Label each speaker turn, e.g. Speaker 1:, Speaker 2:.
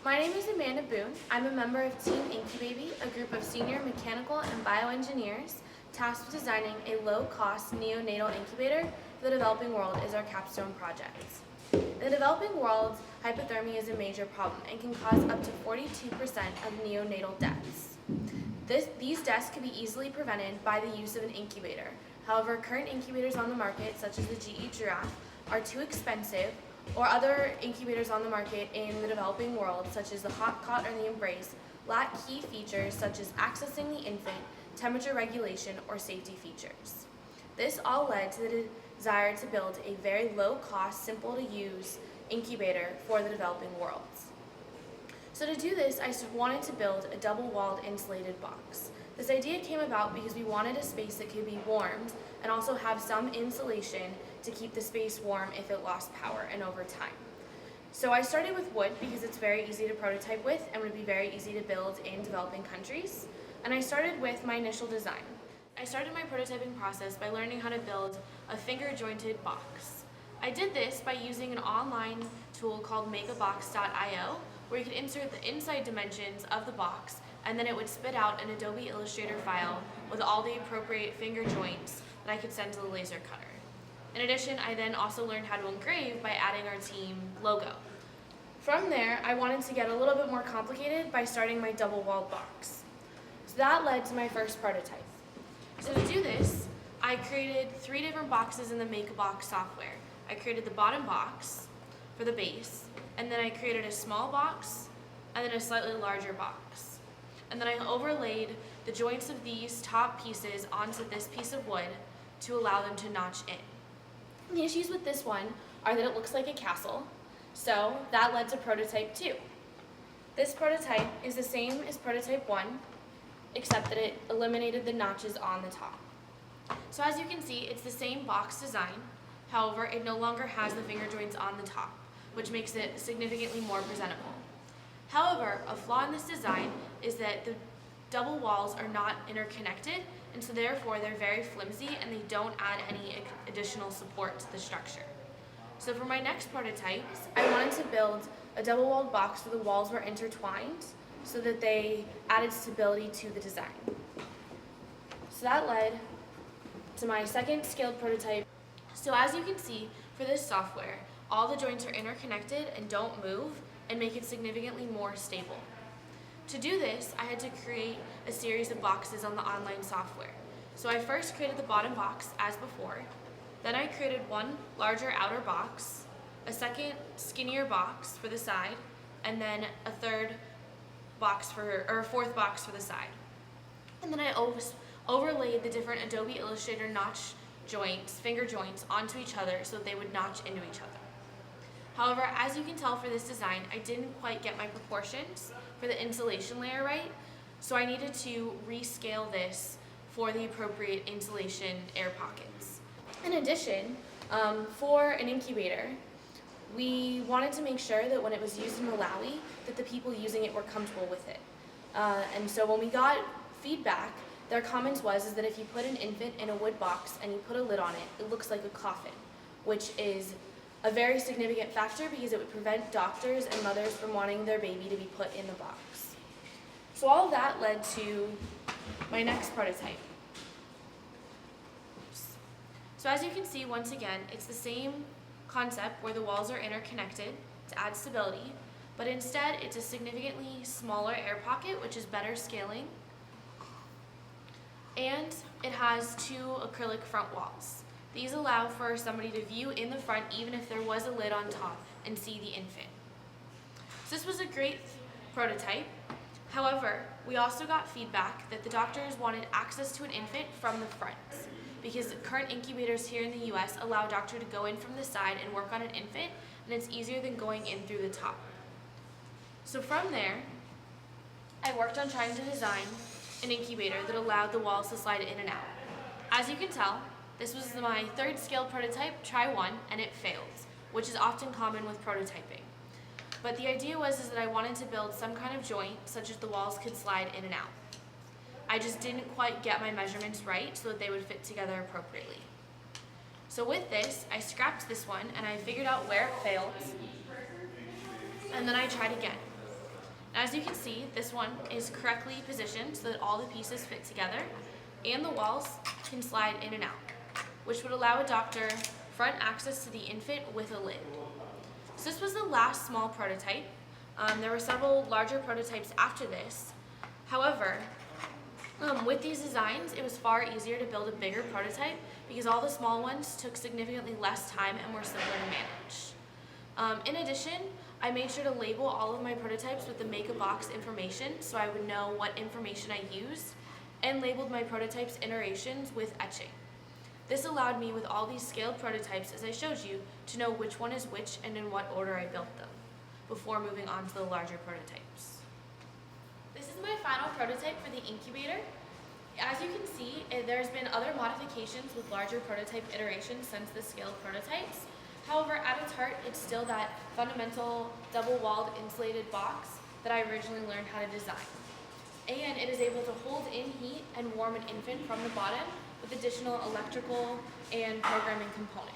Speaker 1: My name is Amanda Boone. I'm a member of Team Incubaby, a group of senior mechanical and bioengineers tasked with designing a low-cost neonatal incubator for the developing world is our capstone project. In the developing world, hypothermia is a major problem and can cause up to 42% of neonatal deaths. These deaths can be easily prevented by the use of an incubator. However, current incubators on the market, such as the GE Giraffe, are too expensive, or other incubators on the market in the developing world, such as the Hot Cot or the Embrace, lack key features such as accessing the infant, temperature regulation, or safety features. This all led to the desire to build a very low-cost, simple-to-use incubator for the developing world. So to do this, I wanted to build a double-walled insulated box. This idea came about because we wanted a space that could be warmed and also have some insulation to keep the space warm if it lost power and over time. So I started with wood because it's very easy to prototype with and would be very easy to build in developing countries. And I started with my initial design. I started my prototyping process by learning how to build a finger-jointed box. I did this by using an online tool called Makeabox.io, where you could insert the inside dimensions of the box, and then it would spit out an Adobe Illustrator file with all the appropriate finger joints that I could send to the laser cutter. In addition, I then also learned how to engrave by adding our team logo. From there, I wanted to get a little bit more complicated by starting my double-walled box. So that led to my first prototype. So to do this, I created 3 different boxes in the MakeAbox software. I created the bottom box for the base, and then I created a small box, and then a slightly larger box. And then I overlaid the joints of these top pieces onto this piece of wood to allow them to notch in. The issues with this one are that it looks like a castle, so that led to prototype 2. This prototype is the same as prototype 1, except that it eliminated the notches on the top. So as you can see, it's the same box design, however, it no longer has the finger joints on the top, which makes it significantly more presentable. However, a flaw in this design is that the double walls are not interconnected, and so therefore they're very flimsy and they don't add any additional support to the structure. So for my next prototypes, I wanted to build a double-walled box where the walls were intertwined so that they added stability to the design. So that led to my second scaled prototype. So as you can see, for this software, all the joints are interconnected and don't move and make it significantly more stable. To do this, I had to create a series of boxes on the online software. So I first created the bottom box as before, then I created one larger outer box, a second skinnier box for the side, and then a fourth box for the side. And then I overlaid the different Adobe Illustrator notch joints, finger joints, onto each other so that they would notch into each other. However, as you can tell for this design, I didn't quite get my proportions for the insulation layer right, so I needed to rescale this for the appropriate insulation air pockets. In addition, for an incubator, we wanted to make sure that when it was used in Malawi, that the people using it were comfortable with it. And so when we got feedback, their comments was that if you put an infant in a wood box and you put a lid on it, it looks like a coffin, which is a very significant factor because it would prevent doctors and mothers from wanting their baby to be put in the box. So all of that led to my next prototype. So as you can see, once again, it's the same concept where the walls are interconnected to add stability, but instead it's a significantly smaller air pocket, which is better scaling, and it has 2 acrylic front walls. These allow for somebody to view in the front even if there was a lid on top and see the infant. So this was a great prototype. However, we also got feedback that the doctors wanted access to an infant from the front because current incubators here in the US allow a doctor to go in from the side and work on an infant, and it's easier than going in through the top. So from there, I worked on trying to design an incubator that allowed the walls to slide in and out. As you can tell, this was my 3rd scale prototype, try 1, and it failed, which is often common with prototyping. But the idea was that I wanted to build some kind of joint such that the walls could slide in and out. I just didn't quite get my measurements right so that they would fit together appropriately. So with this, I scrapped this one and I figured out where it failed, and then I tried again. As you can see, this one is correctly positioned so that all the pieces fit together and the walls can slide in and out, which would allow a doctor front access to the infant with a lid. So this was the last small prototype. There were several larger prototypes after this. However, with these designs, it was far easier to build a bigger prototype because all the small ones took significantly less time and were simpler to manage. In addition, I made sure to label all of my prototypes with the make a box information so I would know what information I used, and labeled my prototypes' iterations with etching. This allowed me, with all these scaled prototypes as I showed you, to know which one is which and in what order I built them, before moving on to the larger prototypes. This is my final prototype for the incubator. As you can see, there's been other modifications with larger prototype iterations since the scaled prototypes. However, at its heart, it's still that fundamental double-walled insulated box that I originally learned how to design. And it is able to hold in heat and warm an infant from the bottom with additional electrical and programming components.